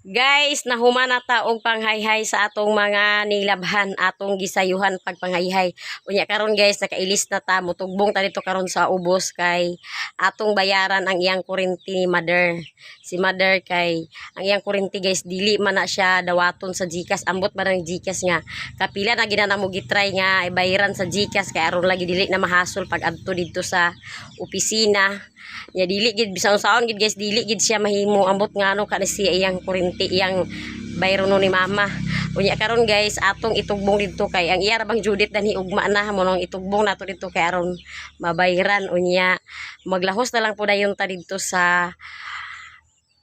Guys, nahuman na ta og panghayhay sa atong mga nilabhan, atong gisayuhan pag panghayhay. Unya karon guys, nakailis na ta, mutugbong ta dito karon sa ubos kay atong bayaran ang iyang kuryente ni Mother. Si Mother kay ang iyang kuryente guys, dili man na siya dawaton sa GCash, ambot man ang GCash nga. Kapila na ginana mo gitry nga ibayaran sa GCash kay aron lagi dili na mahasol pag adto dito sa opisina. Ya dili gid bisan saon gid guys, dili gid siya mahimo ambot nga ano kana siya iyang kuryente iyang bayro no ni mama. Unya karon guys, atong itugbong dito kay ang iya ra bang Judith danhi ugma na mo nang itugbong nato dito kay aron mabayran. Unya maglahos na lang po dayon ta dito sa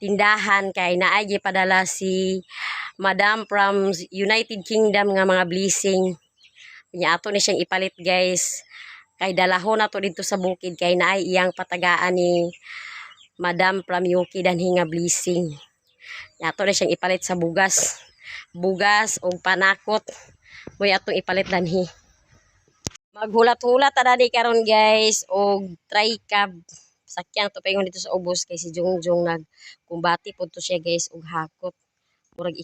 tindahan kay naay padala si Madam from United Kingdom nga mga blessing. Unya ato ni siyang ipalit guys. Kay dalahon na to dito sa bukid kay naay iyang patagaan ni Madam from UK danhi nga blessing. Ato na siyang ipalit sa bugas. Bugas o panakot. Moy atong ipalit danhi. Maghulat-hulat ta dani karon guys og tri-cab. Sakyan to paingon dito sa ubos kay si Jongjong nagkumbati pud to siya guys og hakot. Murag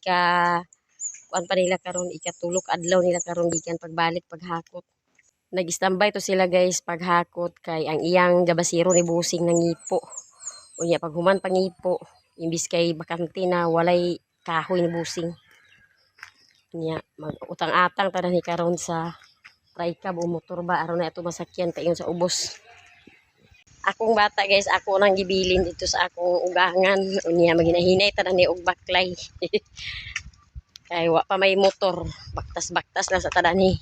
kuan pa nila karon ikatulok adlaw nila karon gikan pagbalik paghakot. Nag-standby to sila guys paghakot kay ang iyang gabasiro ni busing nangipo. Unya pag human pangipo, imbis kay bakante na walay kahoy ni busing. Unya mag-utang-atang ta ni karon sa tri-cab o motor ba aron na ato masakyan paingon sa ubos. Akong bata guys, ako nang gibilin dito sa akong ugangan. Unya maginahinay ta ni og baklay. Kay wa pa may motor, baktas-baktas lang sa tadani.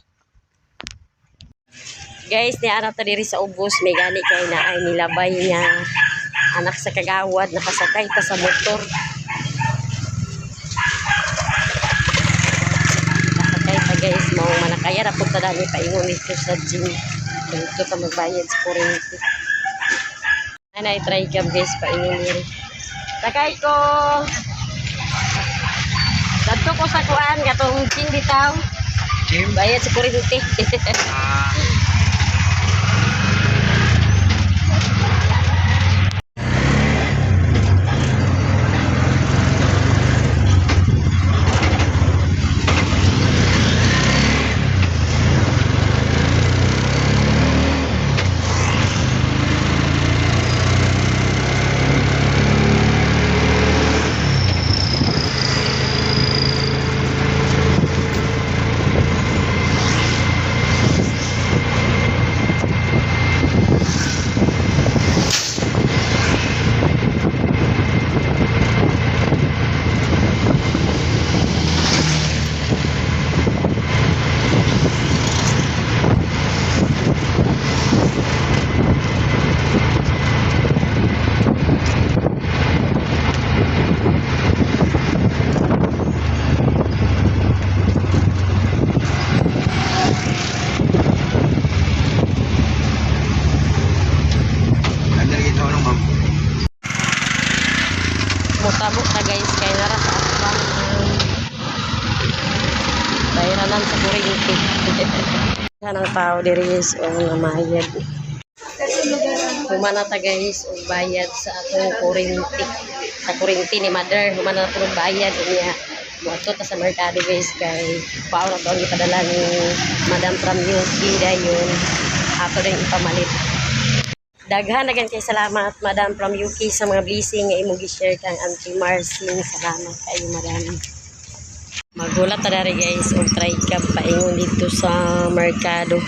Guys, niara ta diri sa ubos, may gani kay naay nilabay niya anak sa kagawad, nakasakay ta sa motor. Nakasakay ta guys, mao manakaya ra pud ta dali paingon dito sa gym. Dito ta magbayad sa kuryente. Anay try cab guys paingon diri. Sakay ko. Dadto ko sa kuan katong gym bitaw. Gym bayad sa kuryente. Mutabok na guys kay nara sa atbang bayranan sa kuryente. Kanang tao diri guys o namayad. Humana ta guys og bayad sa atong kuryente. Sa kuryente ni Mother, humana na pud bayad niya. Moadto ta sa merkado guys kay paano to ang ipadala ni Madam from UK dayon ato din ipamalit. Daghan nagan kay salamat Madam from UK sa mga blessing nga imong gi-share kang Auntie Marcin. Salamat kayo madam. Maghulat ta dari guys og tri-cab paingon dito sa merkado.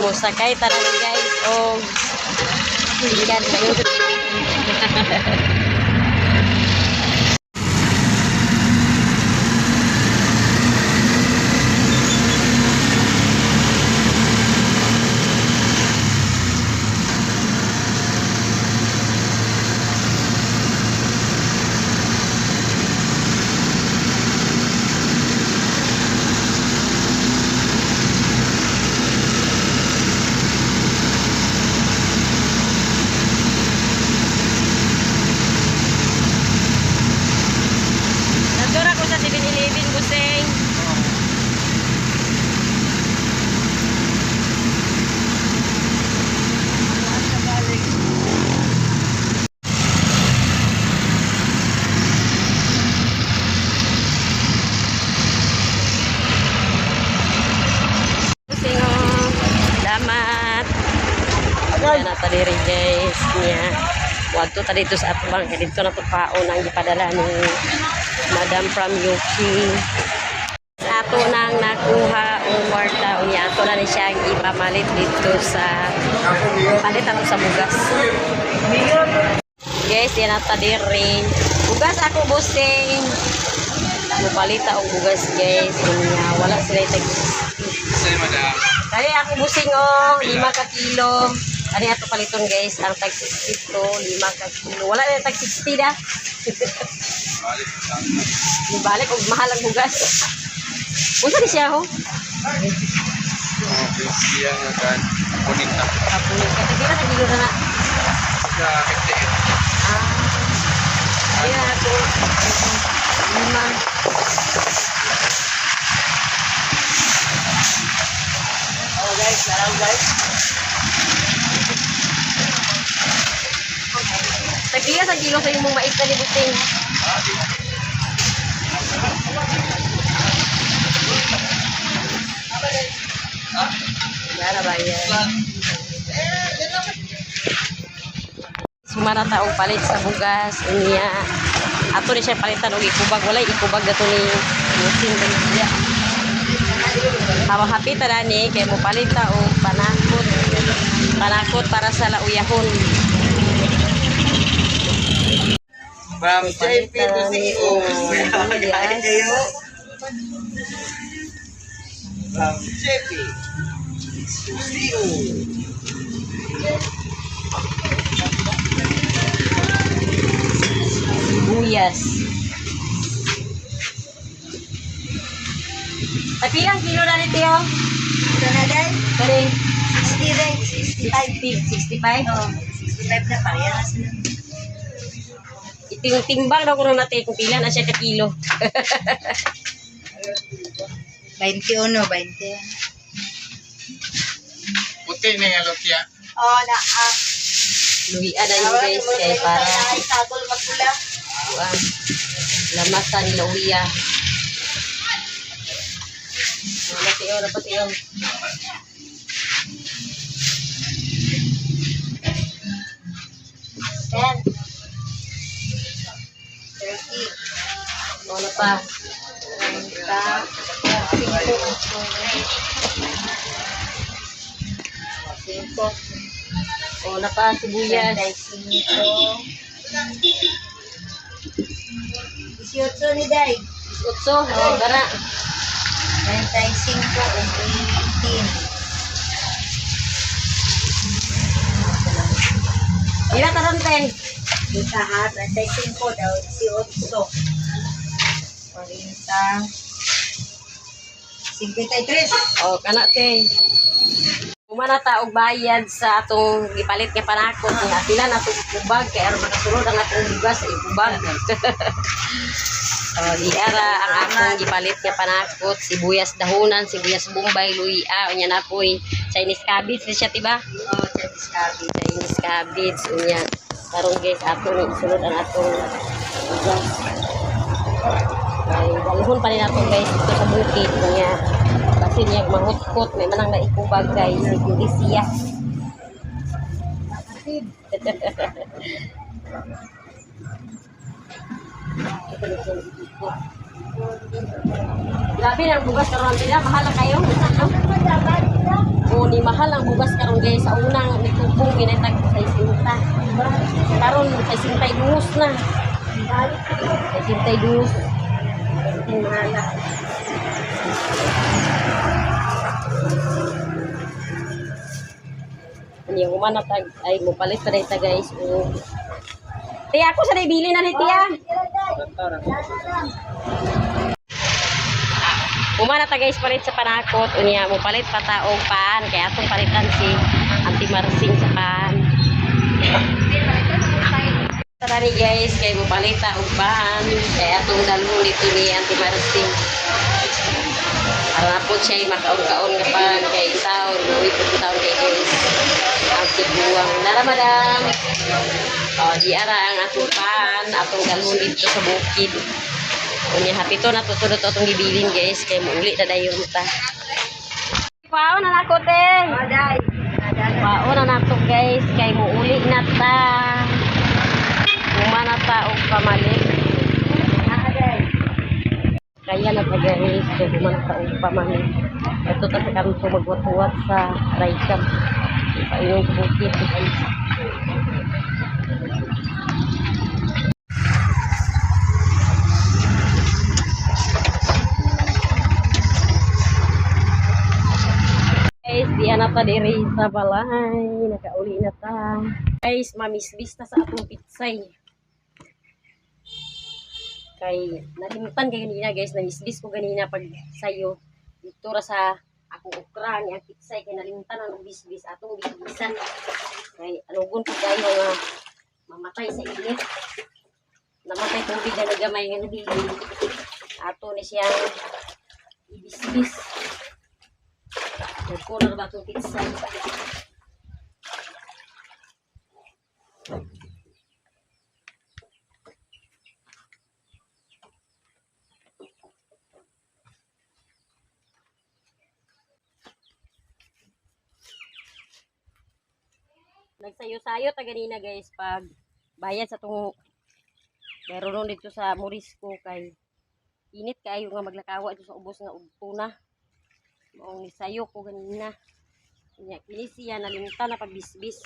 Musakay ta lang guys og tinggan kayo. Yan na diri guys niya. Wadto ta dito sa atbang kay dito na to paon ang gipadala ni Madam from UK. Ato nang nakuha ang kwarta unya ato na ni siya ipamalit dito sa palit ato sa bugas. Guys, yan ata diri. Bugas ako bossing. Mupalita og bugas guys. Unya wala sila tag. Say madam. Kaya ako busing oh, 5 ka kilo. Ani ato paliton guys, ang tag 60 to 5 ka kilo. Wala na tag 60 da. Balik og mahal ang bugas. Unsa ni siya ho? Siya nga kan bonita. Kapunin ka tigila sa kilo na na. Sa 58. Ayan ako. 5. Oh guys, laraw guys. Tagila sa kilo sa imong mais na ni buting. Para ba yan? Sumara ta og palit sa bugas unya. Ato ni siya palitan og ikubag, walay ikubag dato ni musin niya. Hapit ta ni kay mo palit ta og panakot. Panakot para sa lauyahon. From JP to CEO. From JP to CEO. Sibuyas. Tapi ang kilo na nito yo? Ito na dahil, Kani 60 rin, 65. 65. Oo, 65 na parehas na. Timbang daw ko na natin kung pila na siya ka kilo. 21, 20. Puti na yung alokya. Oo, Luhian na yun guys kay para Tagol magpula. lamasa nila uya. Napatiyo, napatiyo. Then, 30. Ano pa? 5. Ano pa? Sibuyas. 18 ni Day. Utso. Oh, dara. 35 and 18. Ila tarante. Ika ha, 35 daw, 18. 40. 53. Oh, kana te. Kumana ta og bayad sa atong gipalit nga panakot nga pila na tong kubag kay aron makasulod ang atong bugas sa ikubag. Oh, di ara ang akong gipalit nga panakot, sibuyas dahonan, sibuyas bombay, luya, unya na poy Chinese cabbage di siya tiba? Oh, Chinese cabbage. Chinese cabbage unya. Karon guys ato ni isulod ang atong bugas. Ay, dalihon pa rin nato guys dito sa bukid unya. Kasi niya mahutkot, may manang naikubag guys, hindi siya. Grabe ang bugas karon nila, mahal na kayo. O ni mahal ang bugas karon guys, sa unang nitubong ginatag sa isinta. Karon sa isintay dungus na. Sa isintay dungus. Mahal na. Ani humana tag ay mo palit pa dayta guys. Tiya ako sa bili na ni tiya. Humana ta guys palit sa panakot unya mo palit pa ta og paan kay atong palitan si Auntie Marcing sa paan. Tara ni guys kay mo palit ta og paan kay atong dalhon dito ni Auntie Marcing. Para po siya makaon-kaon nga paan kay isaw, luwi po taon kay guys. Ang tibuang nara madam. Oh, di ara ang atong paan, atong dalhon dito sa bukid. Unya hapito na tutulot atong gibilin guys kay muuli na dayon ta. Paon na nako te. Oh, Day. Paon na nato guys kay muuli na ta. Umana ta og pamalit. Kaya na ta guys, so umana ta og pamalit. Ito ta sa kanto magwat-wat sa Raikam. Ayong bukid guys. Guys, diyan na ta diri sa balay. Nakauli na ta. Guys, mamisbis ta sa atong pitsay. Kay nalimutan kay ganina guys, namisbis ko ganina pag sayo. Dito ra sa akong okra ni ang pitsay kay nalimutan ang bisbis atong bisbisan. Kay anugon ko kayo nga mamatay sa init. Namatay tubig na nagamay nga nabili. Ato ni siyang ibisbis. Nagkulang ba itong pizza? Nagsayo-sayo ta ganina guys pag bayad sa itong meron dito sa Morisco kay init kayo nga maglakawa dito sa ubos nga tuna. Maong nisayo ko ganina. Kini siya nalimtan na pagbisbis.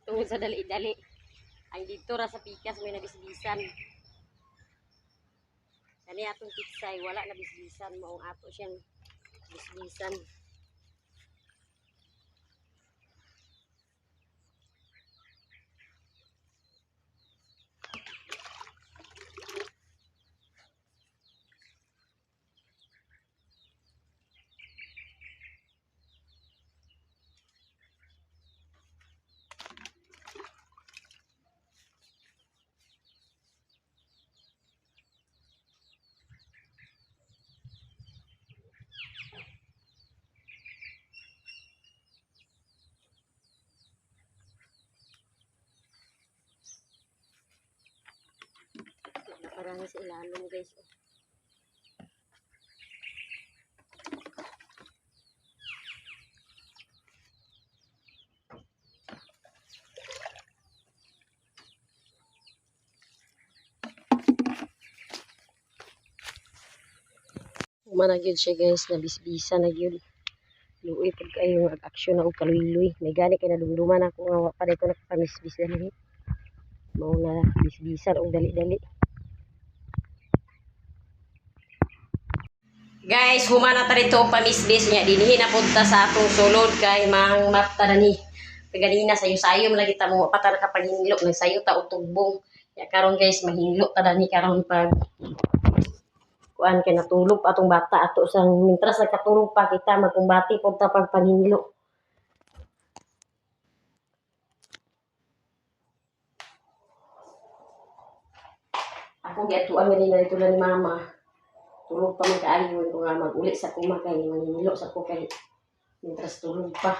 Tungod sa dali-dali. Ay dito ra sa pikas may nabisbisan. Kani atong pitsay wala na bisbisan. Maong ato siyang bisbisan. Parang sa ilalim guys. Umana gyud siya guys, nabisbisa na gyud. Luoy pag kayo mag-aksyon na og kaluy-luy. May gani kay nadumduman ako nga wa pa dito nakapamisbis dali. Mao na bisbisan og dali-dali. Guys, humana ta dito og pamisbis niya dinhi na punta sa atong sulod kay mang mapta na ni. Kaganina sayo-sayo man lagi ta mo pa ta nakapaghinglo, nagsayo ta og tugbong. Ya karon guys, mahinglo ta dani karon pag kuan kay natulog atong bata ato sang mintras nagkatulog pa kita magkumbati pud ta pag panghinglo. Ako giatuan nga nila ito ni mama. Tulog pa man kaayo ko nga mag-uli sa kuma kay manghinglo sa ko kay mintras tulog pa.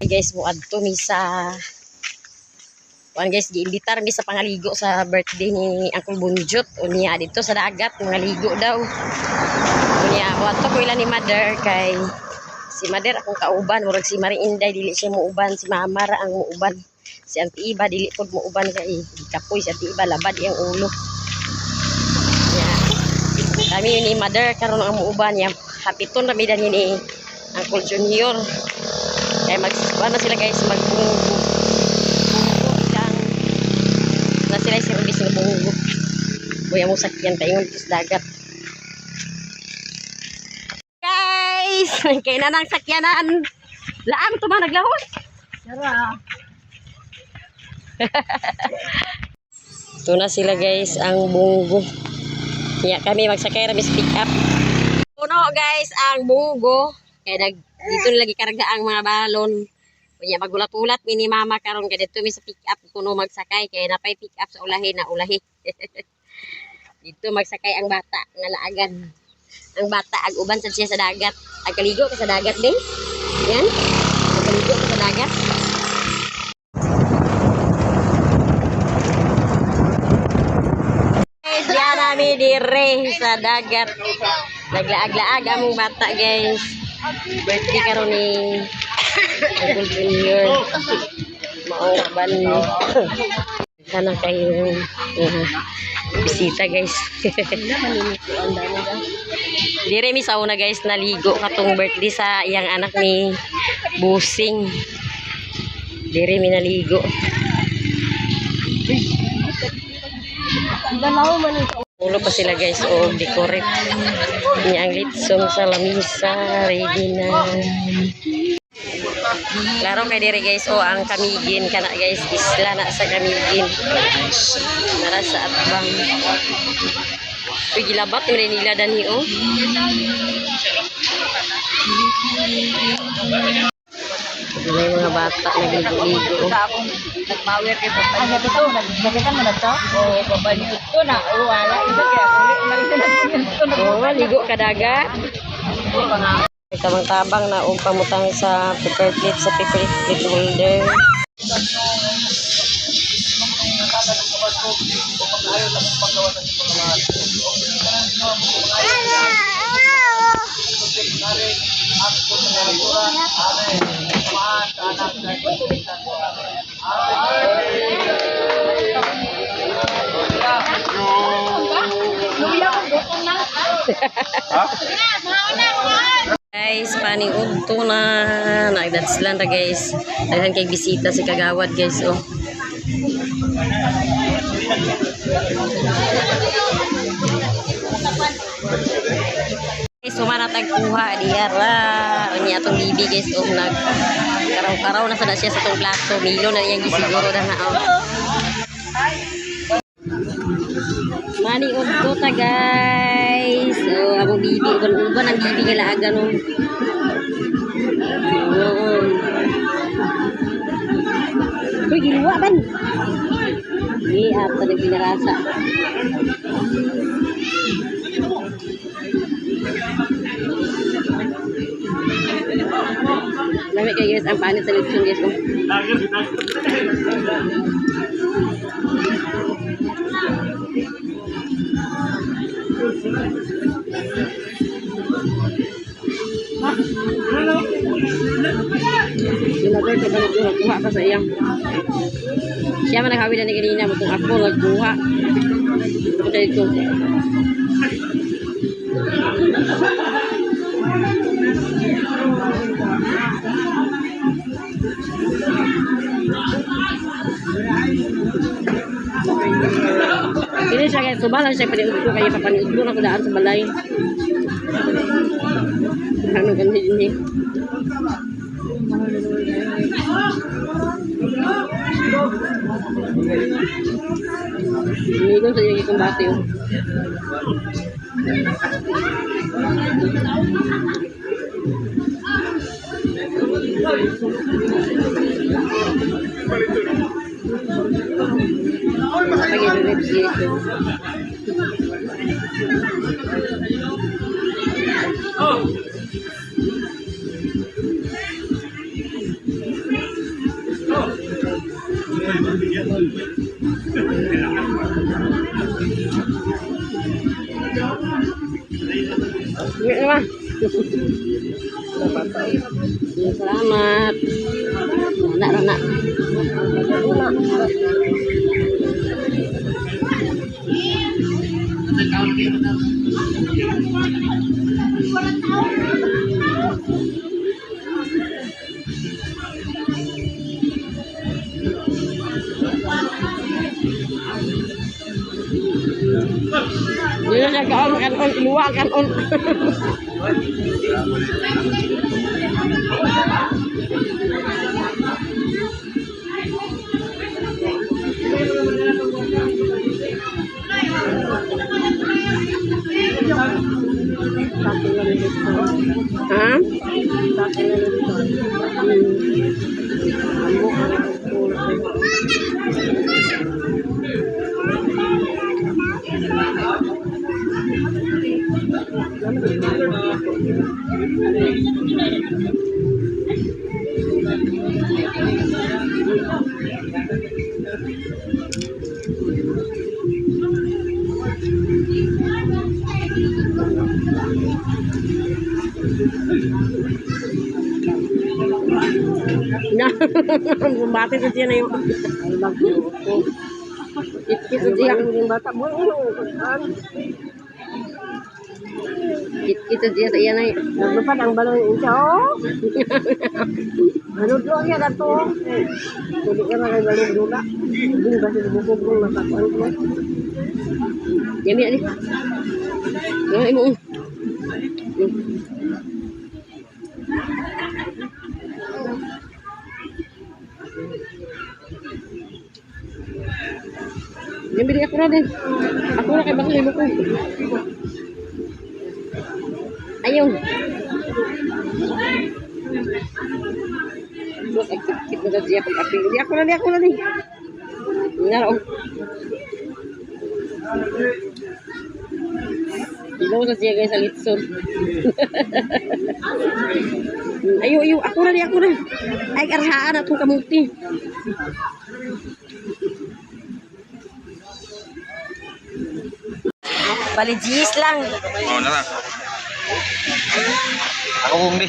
Hey guys, muadto mi sa guys, giimbitar mi sa pangaligo sa birthday ni Uncle Bunjut. Unya dito sa dagat, mangaligo daw. Unya, muadto ko ila ni Mother kay si Mother akong kauban, murag si Maring Inday dili siya muuban, si Mama ra ang muuban. Si Auntie Iba dili pod muuban kay kapoy si Auntie Iba labad iyang ulo. Kami ni Mother karon ang muuban niya. Hapiton na bidan ni Uncle Junior. Kaya na sila guys magbunggo. Na sila service ng bunggo. Buya mo sakyan paingon sa dagat. Guys, kay na nang sakyanan. Laam to man naglahos. Sara. Ito na sila guys ang bunggo. Kaya kami magsakay ra bis pick up. Puno guys ang bunggo. Kaya dito lagi karga ang mga balon. Kaya magulat-ulat ni Mama karon kaya dito mi sa pick up kuno magsakay kaya napay pick up sa ulahi na ulahi. Dito magsakay ang bata nga laagan. Ang bata ag uban sad siya sa dagat. Ag kaligo ka sa dagat din. Yan. Ag kaligo ka sa dagat. Guys, yan nami dire sa dagat. Naglaag-laag among bata guys. Birthday karon ni Uncle Junior. Mauban. Sana kayo bisita guys. Dire mi sa una guys naligo katong birthday sa iyang anak ni Busing. Dire mi naligo. Ulo pa sila guys o decorate niya ang litsong sa lamisa ready na. Klaro kay dire guys o ang Kamigin kana guys isla na sa Kamigin. Nara sa atbang. Uy gilabat ni nila danhi o. May mga bata nagligo-ligo. Nagpower kay papa. Ano to? Nagdagan mo na to? Oo, babalik ko na. Oo, wala. Isa kaya Oo, ligo ka dagat. Tabang-tabang na og pamutang sa paper plate sa paper plate holder. Guys, paniudto na nagdatslan ra guys. Daghan kay bisita si Kagawad guys oh. Guys, sumana tagkuha diara. Nya atong bibi guys oh nag karaw-karaw na sada siya sa tong plato. Milo na iyang gisiguro na oh. Mani udto ta guys. Oh, amo bibi uban ang bibi nga laagan no. Uy, giluwa ban. Ni apa na binarasa. Lami kay guys ang panit sa lechon guys oh. Sinagay ka ba nagkuha pa sa iyang siya man naghawi na ni kanina mo kung ako nagkuha ito dito ini siya guys subalan siya paniud ko kaya papaniud ko na kudaan sa balay ano ganda din eh Inigon sa yung ikumbate oh. Pag-i-lips dito. Sige naman. Salamat. Rana. Hindi na siya kaon, iluwa kaon. Ha? Na, bumati sa siya na yung kit sa siya yung bata mo kit sa siya sa iya na naglupan ang balon yung siya manudlo niya na to hindi ka na kay balon dula hindi ba siya bubog mo natakuan ko yami ali imo Bili ako na din. Ako na kay bakit mo ko. Ayaw. Bos akit na siya pag apil. Di ako na din. Ngaro. Ilaw sa siya guys sa litson. Ayo, ako na. Ay karhaan atong kamuti. Balijis lang. Oo na lang. Ako kung di.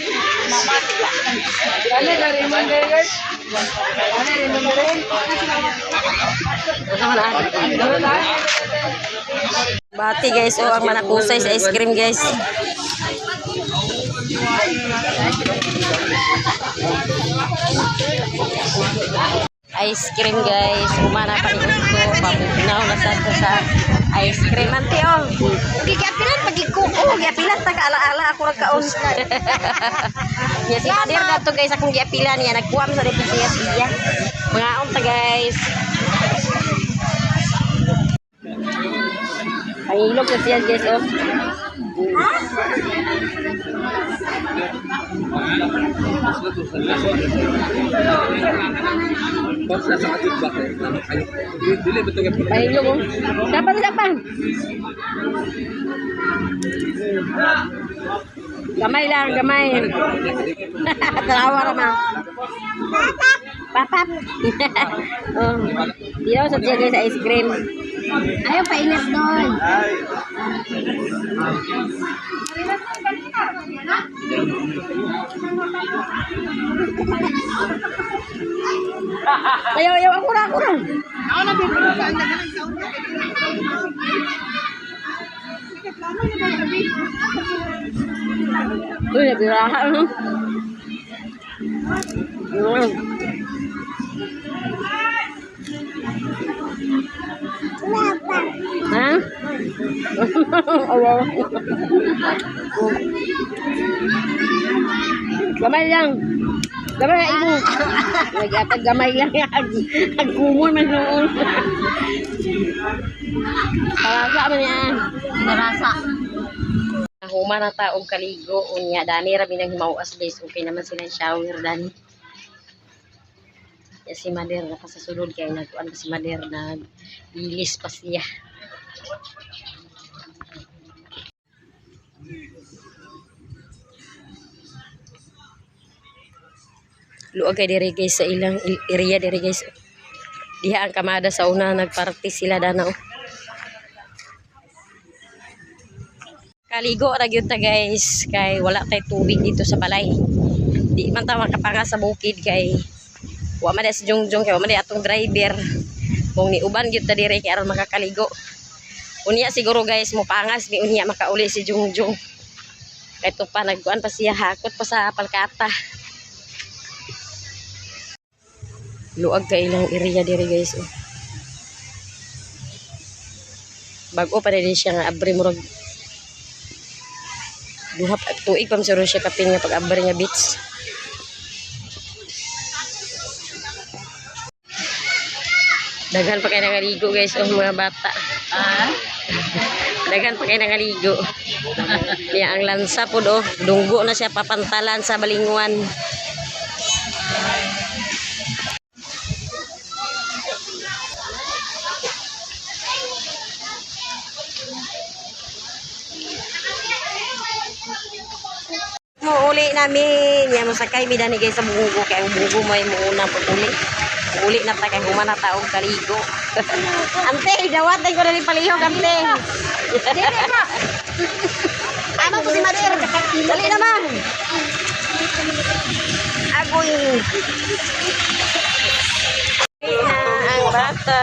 Bati guys, ang manakusay sa ice cream guys. Ice cream guys, umana pa ito, pabunaw na sa ice cream ante oh. Giapilan pagi ko. Oh, giapilan ta kaala-ala ako nagkaon. Ya si Madir dato guys akong giapilan niya nagkuam sa dito siya. Mga ta guys. Ang ilog sa siya guys oh. Pahilog oh. Dapat. Gamay lang, gamay. Tawa naman. Papap. Oh. Di daw sa siya guys sa ice cream. Ayaw painit doon. Ayaw, ako na. Uy, nabirahan, no? Ha? Gamay lang. Gamay imo. Nag-atag gamay lang yan. Nagkumon man noon. Parasa man yan. Parasa. Huma na taong kaligo. Unya, dani rabi nang himawas guys. Okay naman silang shower, dani. Ya si Mader na pa sa sulod kaya nagkuan pa si Mader nag-ilis pa siya. Luag kay diri guys sa ilang area diri guys. Diha ang kamada sa una nagparty sila danaw. Kaligo ra gyud ta guys kay wala tay tubig dito sa balay. Di man ta makapanga sa bukid kay wa man si Jungjung kay wa man atong driver. Kung ni uban gyud ta dire kay aron makakaligo. Unya siguro guys mo pangas ni unya makauli si Jungjung. Kay to pa nagkuan pa siya hakot pa sa palkata. Luag ka ilang area dire guys. Oh. Bago pa rin siya nga abri murag duha tuig pa masuro siya kapin nga pag-abri nga beach. Daghan pa kayo nangaligo guys, oh mga bata. Daghan pa kayo nangaligo. Niya ang lansa po do, dunggo na siya papantalan sa balinguan. Uli namin, yan masakay mi dani guys sa bungo kay ang bungo may muuna pud uli na ta kay humana taog kaligo. Ante, dawat ay ko dali palihog ante. Dili na. Ama ko si Madir. Dali naman. Agoy. Ang bata.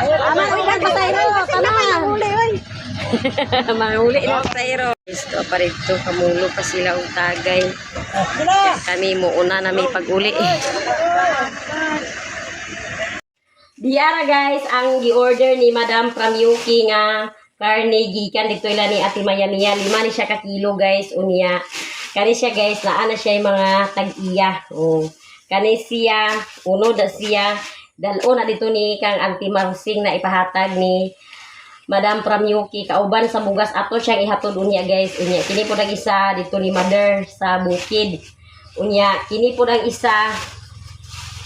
Ama ko kan pasayro, tanan. Mahuli na pero gusto pa rito kamulo pa sila og tagay. Kami mo una na may pag-uli. Diara guys ang gi-order ni Madam from Yuki nga karne gikan dito ila ni Ate Mayamiya. 5 ni siya ka kilo guys unya. Kani siya guys naa na siya yung mga tag-iya. Oh. Kani siya uno da siya dalo na dito ni kang Auntie Marsing na ipahatag ni Madam from Yuki, kauban sa bugas ato siyang ihatod unya guys. Unya, kini po nang isa dito ni Mother sa bukid. Unya, kini po nang isa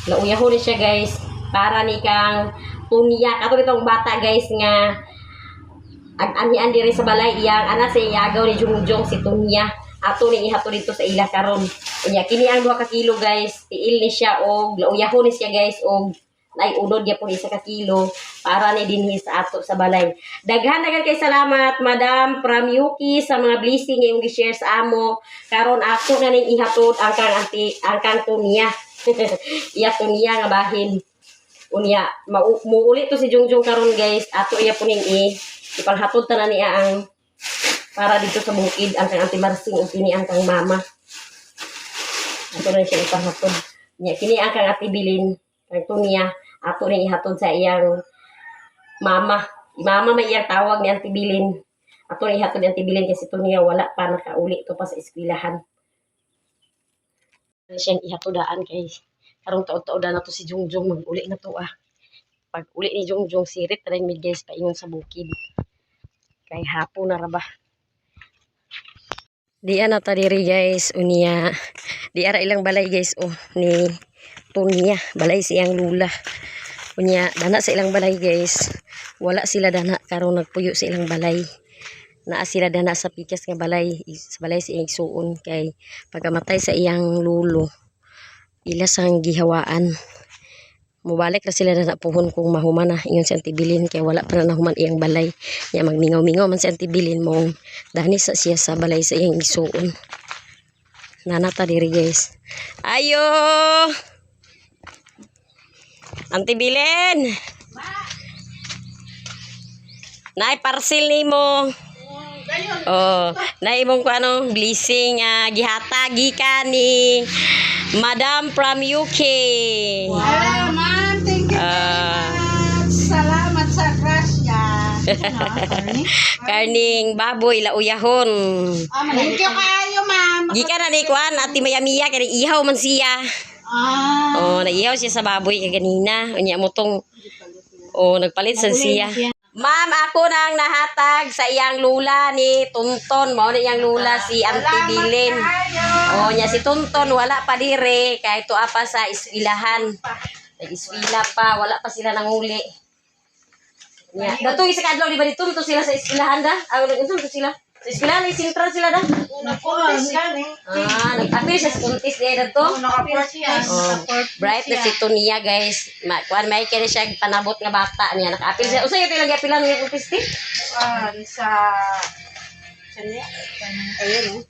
lauyahon ni siya guys para ni kang tunya. Kato itong bata guys nga ag-anian diri sa balay iyang ana sa iyagaw ni Jungjung si Tunya. Ato ni ihatod dito sa ila karon. Unya, kini ang 2 ka kilo guys. Tiil ni siya og lauyahon ni siya guys og nay unod niya po 1 ka kilo para ni dinhi sa ato sa balay. Daghan kay salamat Madam from Yuki sa mga blessing nga imong gi-share sa amo. Karon ako na ning ihatod ang kang ang kang Tunya. Iya Tunya nga bahin. Unya muulit to si Jungjung karon guys. Ato iya po ning ipanghatod ta na niya ang para dito sa bukid ang kang Auntie Marsing ug kini ang kang mama. Ato na siya ipanghatod. Nya kini ang kang Ate Bilin kang Tunya. Ato ning ihatod sa iyang mama. Mama may iyang tawag ni Auntie Bilin. Ato ning ihatod ni Auntie Bilin kasi Tunya wala pa nakauli to pa sa eskwelahan. Siyang ihatodaan kay karong taod-taoda na to si Jungjung mag-uli na to ah. Pag uli ni Jungjung sirit rin mid guys paingon sa bukid. Kay hapon na ra ba. Diyan na ta diri guys unya. Di ara ilang balay guys oh ni Tunya, balay siyang lula. Unya, dana sa ilang balay guys. Wala sila dana karon nagpuyo sa ilang balay. Naa sila dana sa pikas nga balay, sa balay sa iyang suon kay pagkamatay sa iyang lulo. Ila sang gihawaan. Mubalik ra sila dana puhon kung mahuman na ingon si Auntie Bilin kay wala pa na nahuman iyang balay. Nya magmingaw-mingaw man si Auntie Bilin mo dani sa siya sa balay sa iyang isuon. Nanata diri guys. Ayo! Auntie Bilin. Nay parcel nimo. Oh, nay imong ano blessing gihatag gikan ni Madam from UK. Salamat, thank you. Salamat sa grasya. Karning baboy lauyahon. Thank you kayo, ma'am. Gikan na ni kuan Ate Mayamiya kay ihaw man siya. Oh, naihaw siya sa baboy kay ganina. Unya mo tong nagpalit sa siya. Ma'am, ako nang nahatag sa iyang lula ni Tunton. Mao na iyang lula si Auntie Bilin. Oh, nya si Tunton wala pa dire kay tuwa pa sa eskwelahan. Nag-eskwela pa, wala pa sila nanguli. Nya, dato isa kadlaw di ba dito sila sa eskwelahan da? Unsa to sila? Sa eskwela, sintral sila na. Nakuntis yan eh. Nag-appeal siya sa kuntis niya dito. Nakaport siya. Bright na si Tonia, guys. Kuan may kini siya panabot nga bata niya. Naka-appeal siya. Usa yung ilang apilan niya kuntis ti? Ayun.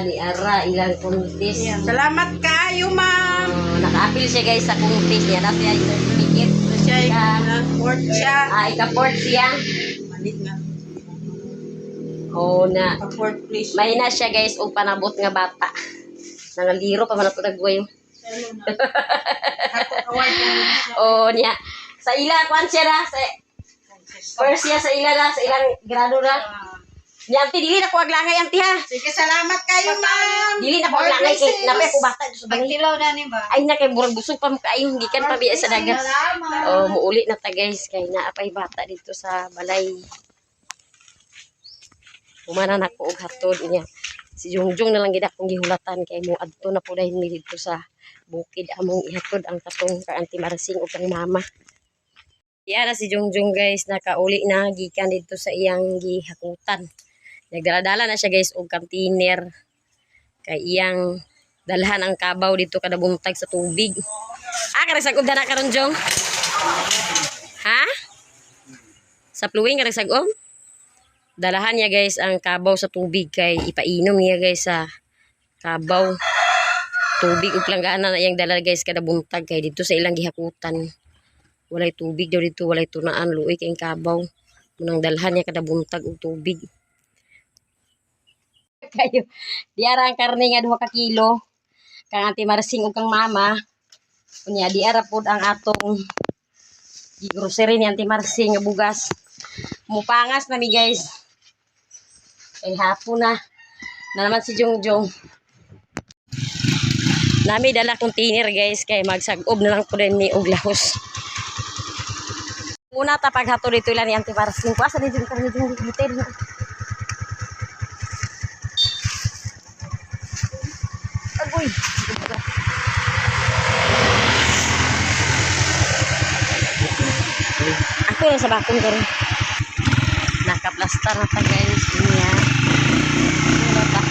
Ni Ara ilang kuntis. Salamat kaayo, ma'am. Naka-appeal siya guys sa kuntis niya. Nasa yung certificate. Port siya. Ika-port siya. Malit nga. Na. Port please. May na siya guys og panabot nga bata. Nangaliro pa man ato nagwayo. Niya. Sa ila kwan siya na sa first year sa ila na sa ilang grado na. Niya anti dili na ko aglangay anti ha. Sige, salamat kayo, ma'am. Dili na ko aglangay kay napay ko bata sa balay. Pagtilaw na ni ba? Ay na kay burag busog pa mo kaayo gikan pa biya sa dagat. Muuli na ta guys kay naapay bata dito sa balay. Umana na ko og hatod niya. Si Jungjung na lang gid akong gihulatan kay mo adto na po dahil mi dito sa bukid among ihatod ang katong ka Auntie Marsing ug kang mama. Iya na si Jungjung guys nakauli na gikan dito sa iyang gihakutan. Nagdala-dala na siya guys og container kay iyang dalhan ang kabaw dito kada buntag sa tubig. Kare sagom dana karon Jong. Ha? Sa pluwing kare sagom? Dalahan niya guys ang kabaw sa tubig kay ipainom niya guys sa kabaw. Tubig ug langgana na iyang dala guys kada buntag kay dito sa ilang gihakutan. Walay tubig daw dito, walay tunaan, luoy kay kabaw. Munang dalhan niya kada buntag og tubig. Kayo, diara ang karne nga 2 ka kilo. Kang Auntie Marsing ug kang mama. Unya diara pod ang atong grocery ni Auntie Marsing nga bugas. Mupangas na mi guys. Ay hapon na naman si Jungjung. Nami dala container guys kay magsag-ob na lang po din ni og lahos. Una ta paghato dito lang ni Auntie Marsing. Kuasa ni Jungjung hotel. Agoy. Ako lang sa bakong karon. Nakaplastar na ta guys niya. Wala ta.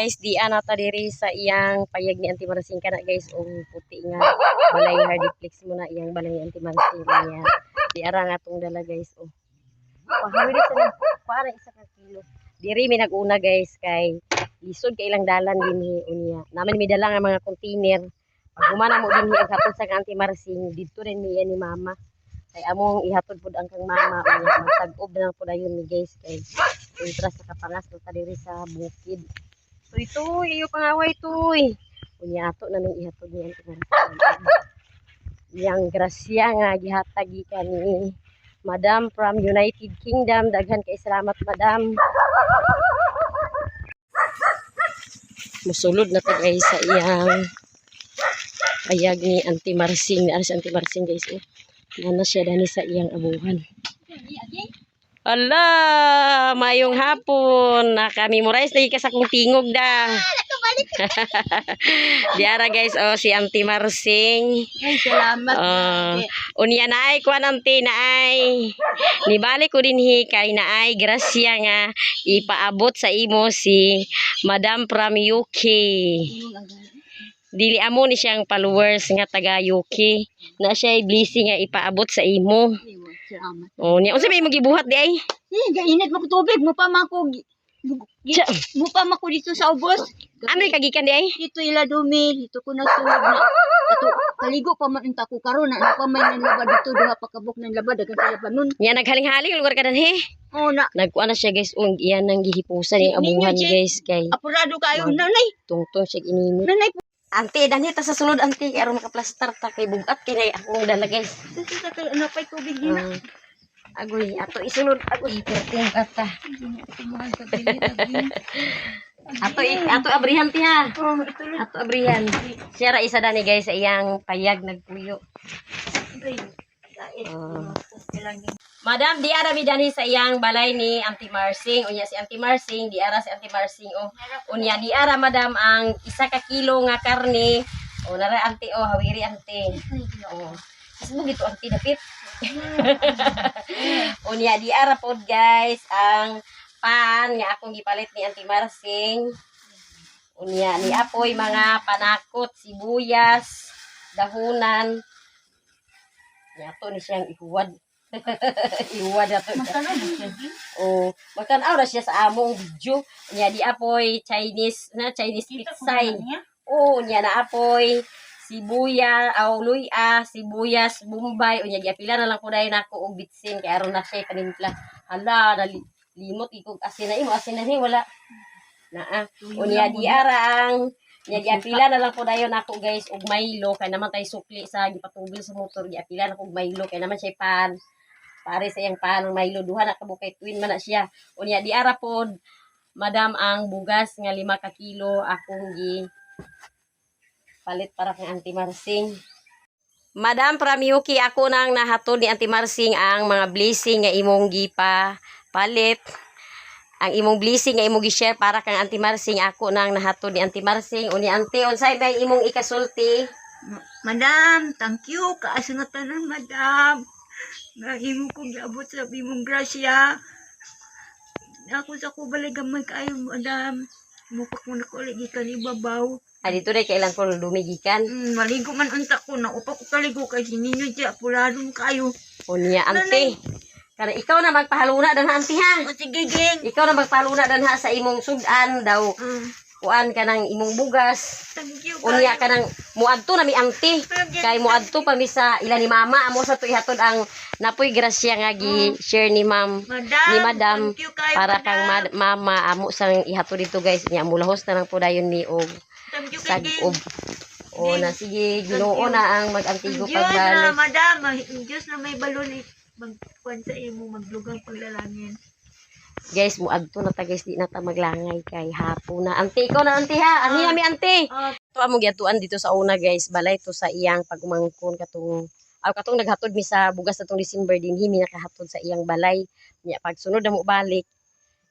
Guys, di anata diri sa iyang payag ni Auntie Marsing kana guys og puti nga balay hardiplex mo na iyang balay ni Auntie Marsing niya. Di ara nga tong dala guys oh. Pahawi dito na para 1 ka kilo. Diri mi naguna guys kay lisod kay ilang dalan dinhi unya. Naman mi dala nga mga container. Pag humana mo dinhi ang hatod sa Auntie Marsing dito rin mi ni mama. Kay among ihatod pud ang kang mama unya magsag-ob na lang pud ayon ni guys kay kontra sa kapangas ta diri sa bukid. Tuy, iyo pangaway tuy. Unya ato na ning ihatod niya yang grasya nga gihatag gikan ni Madam from United Kingdom. Daghan kay salamat Madam. Musulod na ta guys sa iyang payag ni Auntie Marsing. Ano si Auntie Marsing guys oh. Nana siya dani sa iyang abuhan. Ala, mayong hapon. Naka-memorize lagi ka sa kong tingog da. Diara guys, oh si Auntie Marsing. Ay, salamat. Unya na ay kuan Auntie na ay. Nibalik ko dinhi kay na ay grasya nga ipaabot sa imo si Madam from UK. Dili amo ni siyang followers nga taga UK. Na siya blessing nga ipaabot sa imo. Salamat. Niya unsa may magibuhat di ay? Gainit mo ko tubig mo pa mako. Mo pa mako dito sa ubos. Ano kagikan di ay? Dito ila dumi, dito ko nasud na. Kato kaligo pa man unta ko karon na pa may nanlaba dito duha pa kabuk nang laba dagan sa labanon. Niya naghaling-haling lugar ka danhi. Na. Nagkuan na siya guys, iyan nang gihipusan yung abuhan guys kay Apurado kayo nanay. tungtong siya inini. Nanay Ante, dani ta sa sulod ante kay aron makaplastar ta kay bugat kay akong dala guys. dito sa kay ano pay tubig din. Agoy, ato isulod agoy perting ata. Ato abrihan ti ha. Ato abrihan. Siya ra isa dani guys sa iyang payag nagpuyo. Madam, di ara mi dani sa iyang balay ni Auntie Marsing. Unya si Auntie Marsing, di ara si Auntie Marsing. O, unya di ara madam ang 1 ka kilo nga karne. O, nara Auntie, o, hawiri Auntie. O, mo gito Auntie dapit. Unya di ara pod guys ang pan nga akong gipalit ni Auntie Marsing. Unya ni apoy mga panakot, sibuyas, dahunan. Yato ni siyang ihuwad. Ihuwad na to. Oh, makan-aw na siya sa among video. Nya di apoy Chinese pitsay. Oh, nya na apoy sibuya, luya, sibuyas, bombay. Unya giapila na lang ko dai nako og bitsin kay aron na siya panimpla. Hala, limot ikog asin na imo, asin na ni wala. Naa. Unya di arang nya giapila na lang po dayon ako guys og Milo kay naman tay sukli sa gipatubil sa motor giapila na ko og Milo kay naman siya pan pare sa iyang pan ng Milo duha na kabukay twin man na siya. Unya di ara pod madam ang bugas nga 5 ka kilo akong gi palit para kay Auntie Marsing. Madam Pramiyuki, ako nang nahatod ni Auntie Marsing ang mga blessing nga imong gipa palit. Ang imong blessing nga imong gi-share para kang Auntie Marsing, ako nang nahatod ni Auntie Marsing. Uni Auntie, unsay may imong ikasulti? Madam, thank you. Kaasa nga tanan, madam. Nga imo kong giabot sa imong grasya. Ako sa ko balay gamay kayo, madam. Mupak mo na ko lagi kanibabaw. Dito na kailan ko lumigikan. Maligo man unta ko na upak ko kaligo kay sininyo siya puladon kayo. Unya Auntie. Kana ikaw na magpahaluna dan Auntie ha. O sige, geng. Ikaw na magpahaluna dan ha sa imong sudan daw. Kuan ka ng imong bugas. Thank you. Unya ka ng muadto na mi Auntie. Kay muadto pa mi sa ila ni mama amo sa tuihatod ang napoy grasya nga gi-share ni ma'am. Ni madam thank you kayo, para kang mama amo sang ihatod dito guys. Nya mulahos na lang po dayon ni og Thank you, kay sagob. O na sige, Ginoo you. na ang mag-antigo Diyos na, pagbalik. madam. Diyos na may balon magkuhan sa imo, maglugang paglalangin. Guys, muadto na ta guys, di na ta maglangay kay hapon na. Auntie, ikaw na Auntie ha. Ani mi Auntie. Ito among giatuan dito sa una guys, balay to sa iyang pagumangkon katong katong naghatod mi sa bugas natong December din himi nakahatod sa iyang balay. Nya pag sunod na mo balik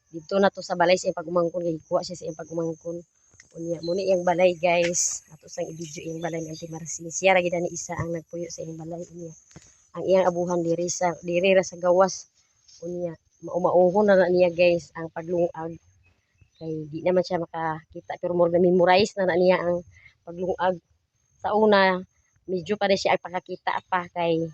dito na to sa balay sa iyang pagumangkon kay kuha siya sa iyang pagumangkon. Unya mo ni iyang balay guys. Ato sang i-video iyang balay ni Auntie Marsing. Siya ra gid ni isa ang nagpuyo sa iyang balay unya. Ang iyang abuhan diri ra sa gawas. Unya mauhon na niya guys ang paglungag. Kay di naman siya makakita pero more na memorize na niya ang paglungag. Sa una medyo pa rin siya ang pakakita pa kay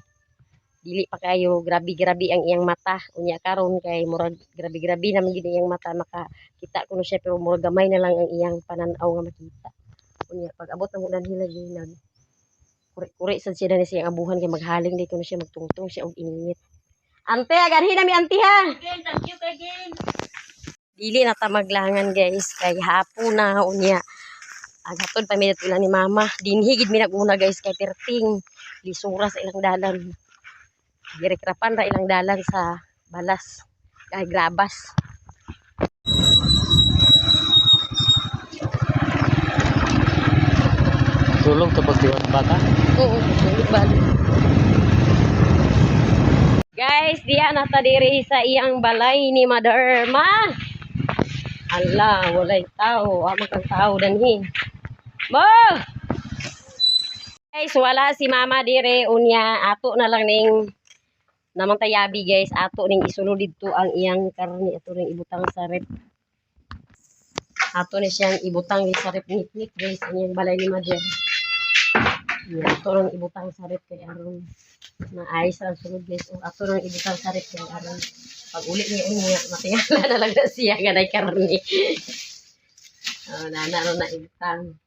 dili pa kayo grabe ang iyang mata. Unya karon kay murag grabe naman gid iyang mata makakita kuno siya pero murag gamay na lang ang iyang pananaw nga makita. Unya pag abot ang ulan hilag kuri sad siya na siyang abuhan kay maghaling dito na siya magtungtong siya og init. Ante agarhi na mi Auntie ha. Again, thank you, again. Dili na ta maglangan guys kay hapon na unya. Aghatod pa mi dito ni mama. Dinhi gid mi naguna guys kay perting lisura sa ilang dalan. Girekrapan ra ilang dalan sa balas kay grabas. Tulong to pagdiwan bata. Oo, balik. Guys, diya na ta diri sa iyang balay ni Mother Irma. Allah, walay tao. Amo kang tao danhi. Mo! Guys, wala si mama dire unya ato na lang ning namang tayabi guys, ato ning isulod dito ang iyang karne ato ning ibutang sa rep. Ato ni siyang ibutang sa rep nit guys, ang iyang balay ni Mother. Ato ning ibutang sa rep kay aron na ayos ang sunod guys. O ato ning ibutang sa rep kay aron pag uli niya unya matingala na lang na siya ganay karne. Na ibutang.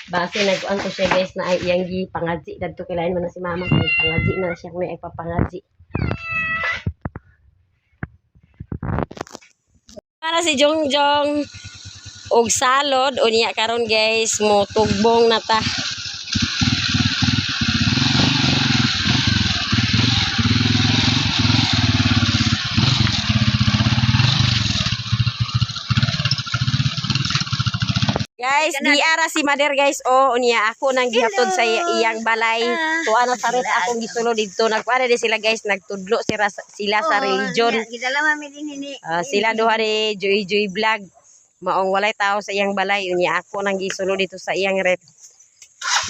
Base nagkuan ko siya guys na ay iyang gi pangadji dadto kay lain man na si mama kay pangadji na siya may ipapangadji. Para si Jongjong og salod unya karon guys mo tugbong na ta. Guys, di ara si Mother guys. O unya ako nang gihatod sa iyang balay. Tuwa na sarit akong gisulod dito. Nagkuana di sila guys, nagtudlo sila sa religion. Gidala mami din ini. Sila duha ni Joy Vlog. Maong walay tao sa iyang balay. Unya ako nang gisulod dito sa iyang rep.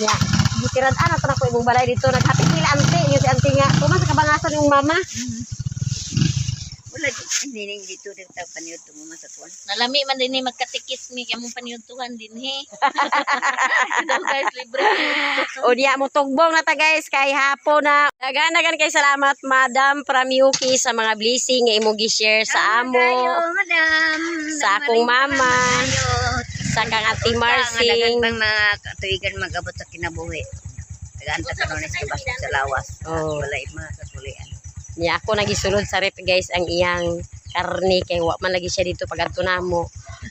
Nya, gitirad ana tra ko imong balay dito. Naghapit sila ante, yung si ante nga. Tuman sa kabangasan yung mama. Wala din dito rin tayo paniuto mo masatuan. Nalami man din ni magkatikis mi kamong paniutuhan din he. Daw guys libre. Unya mo tugbong na ta guys kay hapon na. Dagan kay salamat Madam Pramyuki sa mga blessing nga imo gi-share sa amo. Madam. Sa akong mama. Sa kang Ate Marcing. Dagan mga katuigan magabot sa kinabuhi. Dagan ta kanon sa lawas. Oh. Wala mga katulian. Nya ako nagisulod sa rep guys ang iyang karne kay wa man lagi siya dito pag adto namo.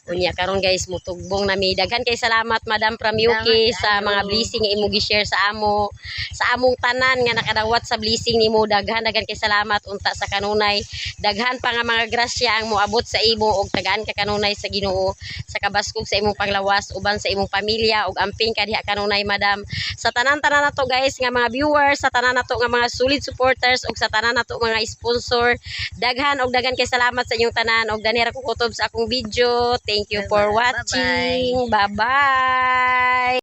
Unya karon guys mutugbong nami. Daghan kay salamat Madam Pramyuki sa mga blessing nga imo gi-share sa amo. Sa among tanan nga nakadawat sa blessing nimo daghan kay salamat unta sa kanunay. Daghan pa nga mga grasya ang moabot sa imo og tagaan ka kanunay sa Ginoo sa kabaskog sa imong panglawas uban sa imong pamilya og amping ka diha kanunay Madam. Sa tanan-tanan nato guys nga mga viewers, sa tanan nato nga mga solid supporters og sa tanan nato mga sponsor, daghan kay salamat sa inyong tanan og danira ko kutob sa akong video. Thank you for watching. Bye-bye.